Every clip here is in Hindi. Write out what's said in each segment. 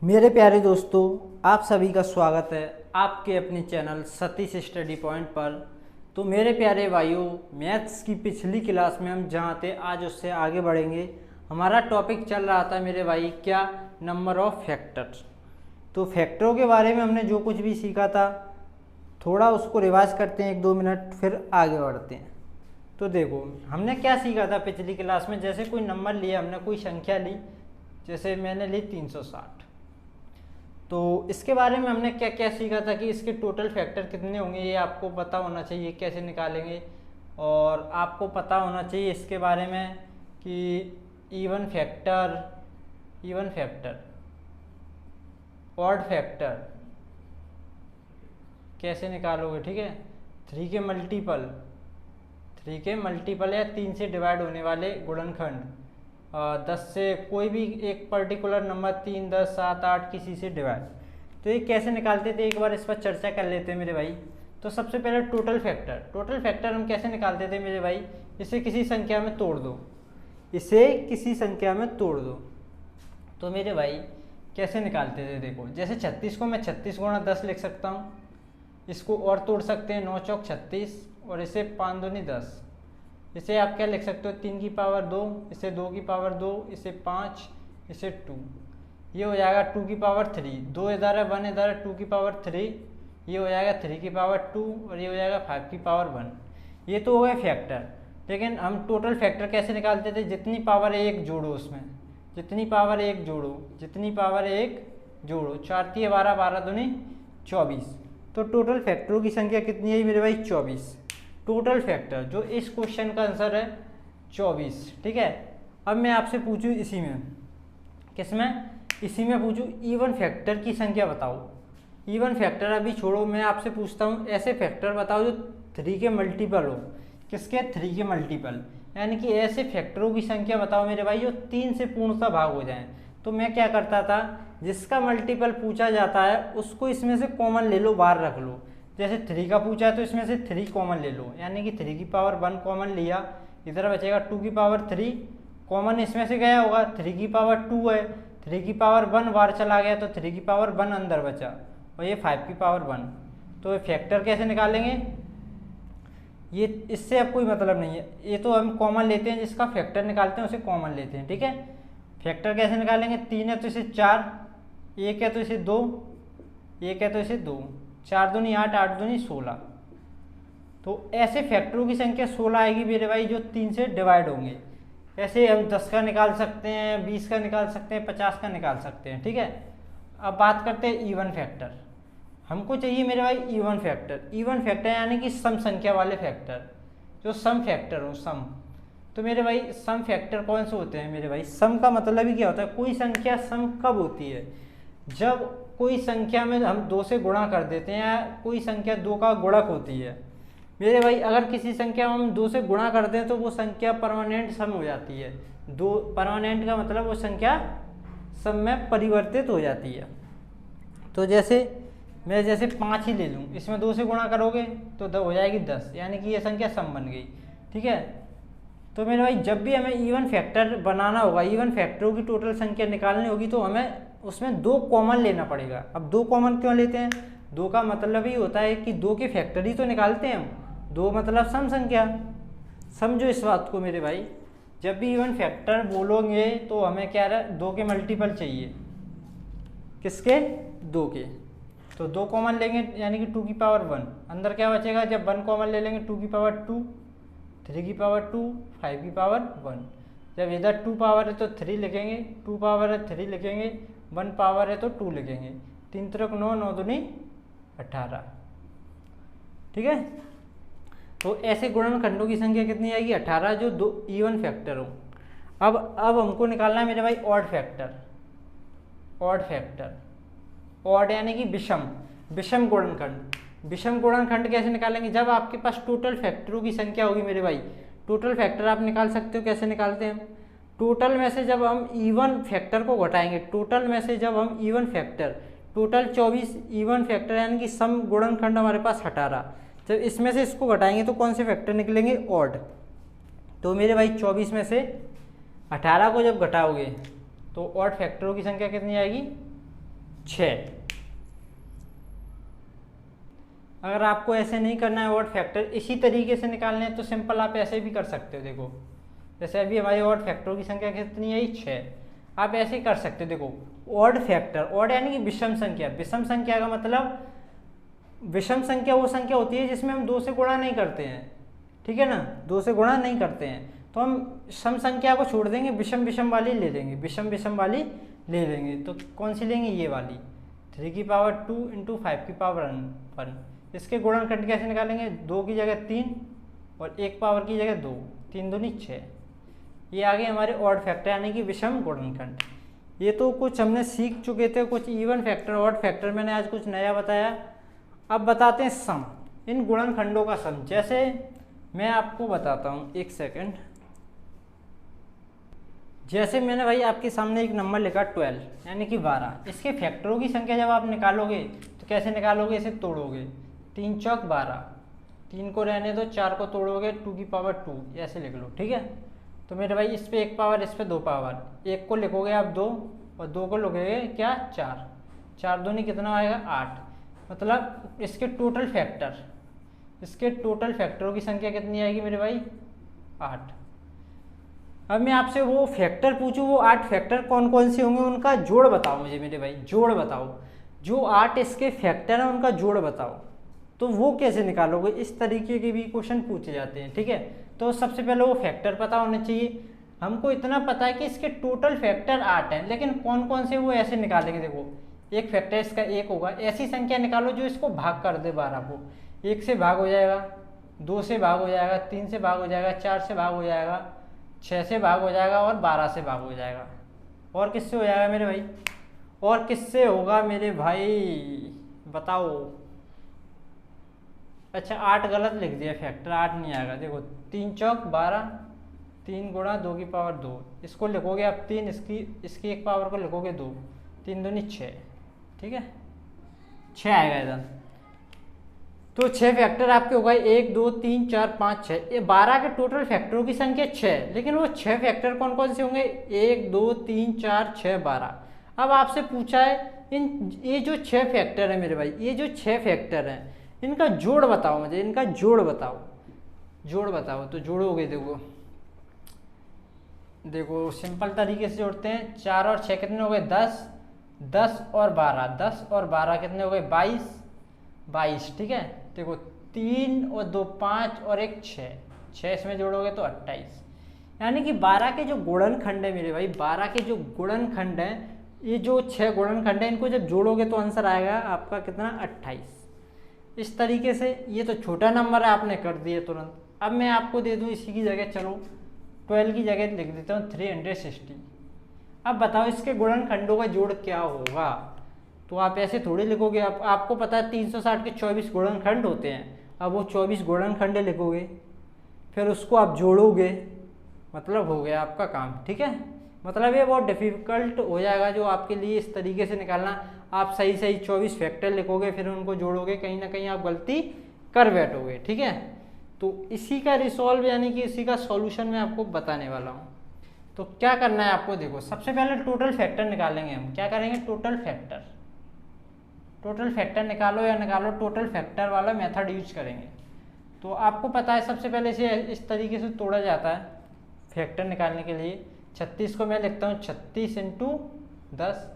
मेरे प्यारे दोस्तों, आप सभी का स्वागत है आपके अपने चैनल सतीश स्टडी पॉइंट पर। तो मेरे प्यारे भाइयों, मैथ्स की पिछली क्लास में हम जहाँ थे आज उससे आगे बढ़ेंगे। हमारा टॉपिक चल रहा था मेरे भाई क्या, नंबर ऑफ फैक्टर्स। तो फैक्टरों के बारे में हमने जो कुछ भी सीखा था थोड़ा उसको रिवाइज करते हैं 1-2 मिनट, फिर आगे बढ़ते हैं। तो देखो हमने क्या सीखा था पिछली क्लास में। जैसे कोई नंबर लिया हमने, कोई संख्या ली, जैसे मैंने ली 360। तो इसके बारे में हमने क्या क्या सीखा था कि इसके टोटल फैक्टर कितने होंगे ये आपको पता होना चाहिए, कैसे निकालेंगे। और आपको पता होना चाहिए इसके बारे में कि इवन फैक्टर, ऑड फैक्टर कैसे निकालोगे, ठीक है। 3 के मल्टीपल या 3 से डिवाइड होने वाले गुणनखंड, 10 से कोई भी एक पर्टिकुलर नंबर 3, 10, 7, 8 किसी से डिवाइड। तो ये कैसे निकालते थे एक बार इस पर चर्चा कर लेते हैं मेरे भाई। तो सबसे पहले टोटल फैक्टर हम कैसे निकालते थे मेरे भाई। इसे किसी संख्या में तोड़ दो, तो मेरे भाई कैसे निकालते थे देखो। जैसे 36 को मैं 36 गुणा 10 लिख सकता हूँ। इसको और तोड़ सकते हैं, 9 चौक 36 और इसे 5 दूनी 10। इसे आप क्या लिख सकते हो, 3 की पावर 2, इसे 2 की पावर 2, इसे 5, इसे 2। ये हो जाएगा 2 की पावर 3, 2 इधर है 1 इधर है, 2 की पावर 3। ये हो जाएगा 3 की पावर 2 और ये हो जाएगा 5 की पावर 1। ये तो हो गए फैक्टर। लेकिन हम टोटल फैक्टर कैसे निकालते थे, जितनी पावर 1 जोड़ो उसमें, जितनी पावर 1 जोड़ो। 4 3 12, 12 दूनी 24। तो टोटल फैक्टरों की संख्या कितनी है मेरे भाई, 24। टोटल फैक्टर जो इस क्वेश्चन का आंसर है 24, ठीक है। अब मैं आपसे पूछूं इसी में पूछूं इवन फैक्टर की संख्या बताओ। इवन फैक्टर अभी छोड़ो, मैं आपसे पूछता हूं ऐसे फैक्टर बताओ जो 3 के मल्टीपल हो। किसके, 3 के मल्टीपल, यानी कि ऐसे फैक्टरों की संख्या बताओ मेरे भाई जो 3 से पूर्णतः भाग हो जाएं। तो मैं क्या करता था, जिसका मल्टीपल पूछा जाता है उसको इसमें से कॉमन ले लो, बाहर रख लो। जैसे 3 का पूछा है तो इसमें से 3 कॉमन ले लो, यानी कि 3 की पावर 1 कॉमन लिया, इधर बचेगा 2 की पावर 3 कॉमन इसमें से गया होगा। 3 की पावर 2 है, 3 की पावर 1 बाहर चला गया तो 3 की पावर 1 अंदर बचा और ये 5 की पावर 1। तो फैक्टर कैसे निकालेंगे, ये इससे अब कोई मतलब नहीं है। ये तो हम कॉमन लेते हैं, जिसका फैक्टर निकालते हैं उसे कॉमन लेते हैं, ठीक है। फैक्टर कैसे निकालेंगे, 3 है तो इसे 4, 1 है तो इसे 2, 1 है तो इसे 2, 4 दूनी 8, 8 दूनी 16। तो ऐसे फैक्टरों की संख्या 16 आएगी मेरे भाई जो 3 से डिवाइड होंगे। ऐसे हम 10 का निकाल सकते हैं, 20 का निकाल सकते हैं, 50 का निकाल सकते हैं, ठीक है। अब बात करते हैं इवन फैक्टर। हमको चाहिए मेरे भाई इवन फैक्टर यानी कि सम संख्या वाले फैक्टर, जो सम फैक्टर हो, सम। तो मेरे भाई सम फैक्टर कौन से होते हैं मेरे भाई। सम का मतलब ही क्या होता है, कोई संख्या सम कब होती है, जब कोई संख्या में हम 2 से गुणा कर देते हैं, या कोई संख्या 2 का गुणक होती है मेरे भाई। अगर किसी संख्या में हम 2 से गुणा करते हैं तो वो संख्या परमानेंट सम हो जाती है। 2 परमानेंट का मतलब वो संख्या सम में परिवर्तित हो जाती है। तो मैं जैसे 5 ही ले लूँ, इसमें 2 से गुणा करोगे तो हो जाएगी 10, यानी कि ये संख्या सम बन गई, ठीक है। तो मेरे भाई जब भी हमें इवन फैक्टर बनाना होगा, इवन फैक्टरों की टोटल संख्या निकालनी होगी, तो हमें उसमें 2 कॉमन लेना पड़ेगा। अब 2 कॉमन क्यों लेते हैं, 2 का मतलब ही होता है कि 2 के फैक्टर ही तो निकालते हैं हम। 2 मतलब सम संख्या, समझो इस बात को मेरे भाई। जब भी इवन फैक्टर बोलोगे तो हमें क्या रहा, 2 के मल्टीपल चाहिए। किसके, 2 के। तो 2 कॉमन लेंगे यानी कि 2 की पावर 1, अंदर क्या बचेगा, जब 1 कॉमन ले लेंगे 2 की पावर 2, 3 की पावर 2, 5 की पावर 1। जब इधर 2 पावर है तो 3 लिखेंगे, 2 पावर है 3 लिखेंगे, 1 पावर है तो 2 लिखेंगे। 3 3 9, 9 दूनी 18, ठीक है। तो ऐसे गुणनखंडों की संख्या कितनी आएगी, 18, जो 2 इवन फैक्टर हो। अब हमको निकालना है मेरे भाई ऑड फैक्टर, ऑड यानी कि विषम गुणनखंड कैसे निकालेंगे, जब आपके पास टोटल फैक्टरों की संख्या होगी मेरे भाई। टोटल फैक्टर आप निकाल सकते हो, कैसे निकालते हैं, टोटल में से जब हम इवन फैक्टर को घटाएंगे, टोटल 24 इवन फैक्टर यानी कि सम गुणनखंड हमारे पास 18, जब इसमें से इसको घटाएंगे तो कौन से फैक्टर निकलेंगे, ऑड। तो मेरे भाई 24 में से 18 को जब घटाओगे तो ऑड फैक्टरों की संख्या कितनी आएगी, 6। अगर आपको ऐसे नहीं करना है ऑड फैक्टर, इसी तरीके से निकालने हैं तो सिंपल आप ऐसे भी कर सकते हो। देखो जैसे अभी हमारी ऑड फैक्टरों की संख्या कितनी है, 6। आप ऐसे ही कर सकते हो। देखो ऑड फैक्टर, ऑड यानी कि विषम संख्या। विषम संख्या का मतलब, विषम संख्या वो संख्या होती है जिसमें हम 2 से गुणा नहीं करते हैं, ठीक है ना, 2 से गुणा नहीं करते हैं। तो हम सम संख्या को छोड़ देंगे, विषम विषम वाली ले लेंगे, विषम विषम वाली ले लेंगे। तो कौन सी लेंगे, ये वाली, 3 की पावर 2 इंटू 5 की पावर 1। इसके गुणनखंड कैसे निकालेंगे, 2 की जगह 3 और 1 पावर की जगह 2, 3 दूनी 6। ये आ गए हमारे ऑड फैक्टर यानी कि विषम गुणनखंड। ये तो कुछ हमने सीख चुके थे, कुछ इवन फैक्टर, ऑड फैक्टर मैंने आज कुछ नया बताया। अब बताते हैं सम, इन गुणनखंडों का सम। जैसे मैं आपको बताता हूँ, एक सेकंड। जैसे मैंने भाई आपके सामने एक नंबर लिखा 12 यानी कि 12, इसके फैक्टरों की संख्या जब आप निकालोगे तो कैसे निकालोगे, इसे तोड़ोगे, 3 चौक 12, 3 को रहने दो, 4 को तोड़ोगे, 2 की पावर 2, ऐसे लिख लो, ठीक है। तो मेरे भाई इस पे 1 पावर, इस पे 2 पावर, 1 को लिखोगे आप 2 और 2 को लिखोगे क्या, 4, 4 दूनी कितना आएगा, 8। मतलब इसके टोटल फैक्टर, इसके टोटल फैक्टरों की संख्या कितनी आएगी मेरे भाई, 8। अब मैं आपसे वो फैक्टर पूछूं, वो 8 फैक्टर कौन कौन से होंगे, उनका जोड़ बताओ मुझे मेरे भाई, जोड़ बताओ। जो 8 इसके फैक्टर हैं उनका जोड़ बताओ। तो वो कैसे निकालोगे, इस तरीके के भी क्वेश्चन पूछे जाते हैं, ठीक है। तो सबसे पहले वो फैक्टर पता होना चाहिए। हमको इतना पता है कि इसके टोटल फैक्टर 8 हैं, लेकिन कौन कौन से वो ऐसे निकालेंगे। देखो एक फैक्टर इसका 1 होगा, ऐसी संख्या निकालो जो इसको भाग कर दे 12 को। 1 से भाग हो जाएगा, 2 से भाग हो जाएगा, 3 से भाग हो जाएगा, 4 से भाग हो जाएगा, 6 से भाग हो जाएगा और 12 से भाग हो जाएगा। और किससे हो जाएगा मेरे भाई, और किससे होगा मेरे भाई बताओ। अच्छा 8 गलत लिख दिया, फैक्टर 8 नहीं आएगा। देखो 3 चौक 12, 3 गुणा 2 की पावर 2, इसको लिखोगे आप 3, इसकी 1 पावर को लिखोगे 2, 3 दूनी 6, ठीक है, 6 आएगा इधर। तो 6 फैक्टर आपके हो गए, 1 2 3 4 5 6। ये 12 के टोटल फैक्टरों की संख्या 6, लेकिन वो 6 फैक्टर कौन कौन से होंगे, 1 2 3 4 6 12। अब आपसे पूछा है ये जो 6 फैक्टर है मेरे भाई, ये जो 6 फैक्टर हैं इनका जोड़ बताओ मुझे, इनका जोड़ बताओ, जोड़ बताओ। तो जोड़ोगे, देखो सिंपल तरीके से जोड़ते हैं। 4 और 6 कितने हो गए, 10, 10 और 12, 10 और 12 कितने हो गए, 22, 22, ठीक है। देखो 3 और 2 5 और 1 6, 6 इसमें जोड़ोगे तो 28। यानी कि 12 के जो गुणनखंड है मेरे भाई, 12 के जो गुणनखंड है, ये जो 6 गुणनखंड है, इनको जब जोड़ोगे तो आंसर आएगा आपका कितना, 28। इस तरीके से ये तो छोटा नंबर है, आपने कर दिया तुरंत। अब मैं आपको दे दूं इसी की जगह, चलो 12 की जगह लिख देता हूँ 360। अब बताओ इसके गुणनखंडों का जोड़ क्या होगा। तो आप ऐसे थोड़ी लिखोगे, आपको पता है 360 के 24 गुणनखंड होते हैं। अब वो 24 गुणनखंड लिखोगे, फिर उसको आप जोड़ोगे, मतलब हो गया आपका काम, ठीक है। मतलब ये बहुत डिफिकल्ट हो जाएगा जो आपके लिए इस तरीके से निकालना। आप सही सही 24 फैक्टर लिखोगे, फिर उनको जोड़ोगे, कहीं ना कहीं आप गलती कर बैठोगे, ठीक है। तो इसी का रिसॉल्व यानी कि इसी का सॉल्यूशन मैं आपको बताने वाला हूँ। तो क्या करना है आपको, देखो सबसे पहले टोटल फैक्टर निकालेंगे हम। क्या करेंगे, टोटल फैक्टर, टोटल फैक्टर निकालो या निकालो, टोटल फैक्टर वाला मेथड यूज करेंगे। तो आपको पता है सबसे पहले इसे इस तरीके से तोड़ा जाता है फैक्टर निकालने के लिए। 36 को मैं लिखता हूँ 36 इंटू 10,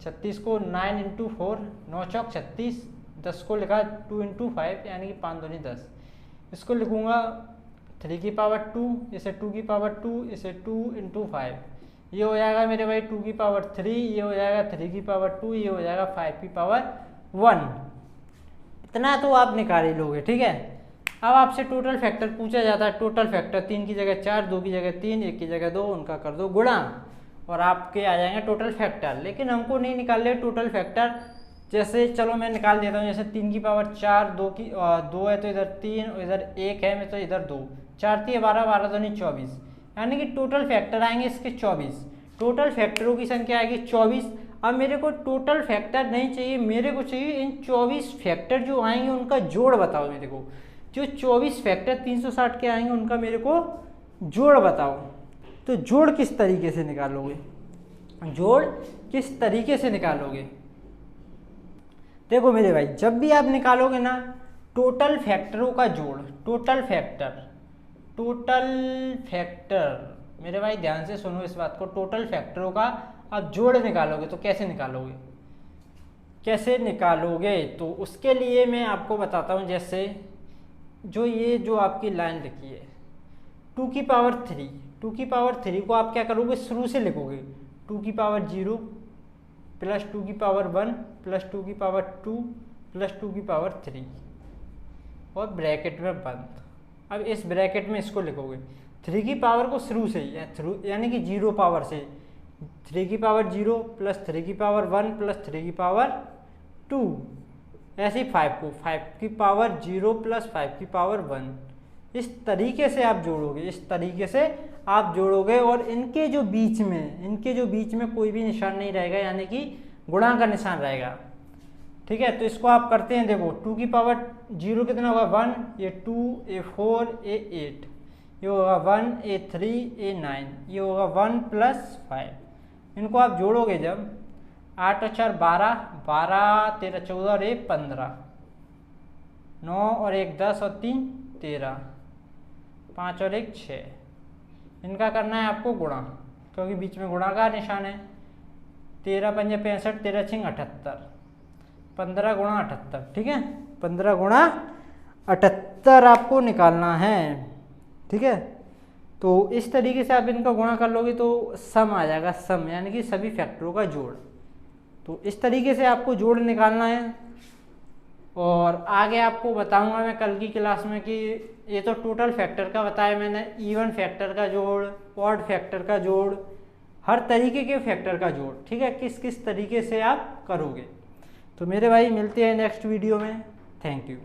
36 को 9 इंटू 4, 9 चौक 36, 10 को लिखा 2 इंटू 5 यानी कि 5 दूनी 10। इसको लिखूँगा 3 की पावर 2, इसे 2 की पावर 2, इसे 2 इंटू 5, ये हो जाएगा मेरे भाई 2 की पावर 3, ये हो जाएगा 3 की पावर 2, ये हो जाएगा 5 की पावर 1। इतना तो आप निकाल ही लोगे, ठीक है। अब आपसे टोटल फैक्टर पूछा जाता है। टोटल फैक्टर 3 की जगह 4, 2 की जगह 3, 1 की जगह 2, उनका कर दो गुणा और आपके आ जाएंगे टोटल फैक्टर। लेकिन हमको नहीं निकाल ले टोटल फैक्टर। जैसे चलो मैं निकाल देता हूँ, जैसे 3 की पावर 4, 2 है तो इधर 3 और इधर 1 है मैं तो इधर 2, 4 3 12, 12 दूनी 24, यानी कि टोटल फैक्टर आएंगे इसके 24। टोटल फैक्टरों की संख्या आएगी 24। अब मेरे को टोटल फैक्टर नहीं चाहिए, मेरे को चाहिए इन 24 फैक्टर जो आएंगे उनका जोड़ बताओ मेरे को। जो 24 फैक्टर 360 के आएंगे उनका मेरे को जोड़ बताओ। तो जोड़ किस तरीके से निकालोगे, जोड़ किस तरीके से निकालोगे, देखो मेरे भाई, जब भी आप निकालोगे ना टोटल फैक्टरों का जोड़, टोटल फैक्टर मेरे भाई ध्यान से सुनो इस बात को, टोटल फैक्टरों का आप जोड़ निकालोगे तो कैसे निकालोगे, तो उसके लिए मैं आपको बताता हूँ। जैसे जो आपकी लाइन लिखी है 2 की पावर 3, 2 की पावर 3 को आप क्या करोगे, शुरू से लिखोगे 2 की पावर 0 प्लस 2 की पावर 1 प्लस 2 की पावर 2 प्लस 2 की पावर 3 और ब्रैकेट में बंद। अब इस ब्रैकेट में इसको लिखोगे 3 की पावर को शुरू से यानी कि 0 पावर से 3 की पावर 0 प्लस 3 की पावर 1 प्लस 3 की पावर 2, ऐसे ही 5 को 5 की पावर 0 प्लस 5 की पावर 1। इस तरीके से आप जोड़ोगे, और इनके जो बीच में कोई भी निशान नहीं रहेगा, यानी कि गुणा का निशान रहेगा। ठीक है, तो इसको आप करते हैं। देखो 2 की पावर 0 कितना होगा 1, ये 2, ये 4, ये 8, ये होगा 1, ये 3, ये 9, ये होगा 1 प्लस 5। इनको आप जोड़ोगे जब 8 और 4 12, 12 13 14 और 1 15, 9 और 1 10 और 3 13, 5 और 1 6। इनका करना है आपको गुणा, क्योंकि बीच में गुणा का निशान है। 13 पंजे 65, 13 छिंग 78, 15 गुणा 78। ठीक है, 15 गुणा 78 आपको निकालना है। ठीक है, तो इस तरीके से आप इनका गुणा कर लोगे तो सम आ जाएगा, सम यानी कि सभी फैक्टरों का जोड़। तो इस तरीके से आपको जोड़ निकालना है। और आगे आपको बताऊंगा मैं कल की क्लास में कि ये तो टोटल फैक्टर का बताया मैंने, इवन फैक्टर का जोड़, ऑड फैक्टर का जोड़, हर तरीके के फैक्टर का जोड़। ठीक है, किस किस तरीके से आप करोगे। तो मेरे भाई मिलते हैं नेक्स्ट वीडियो में। Thank you.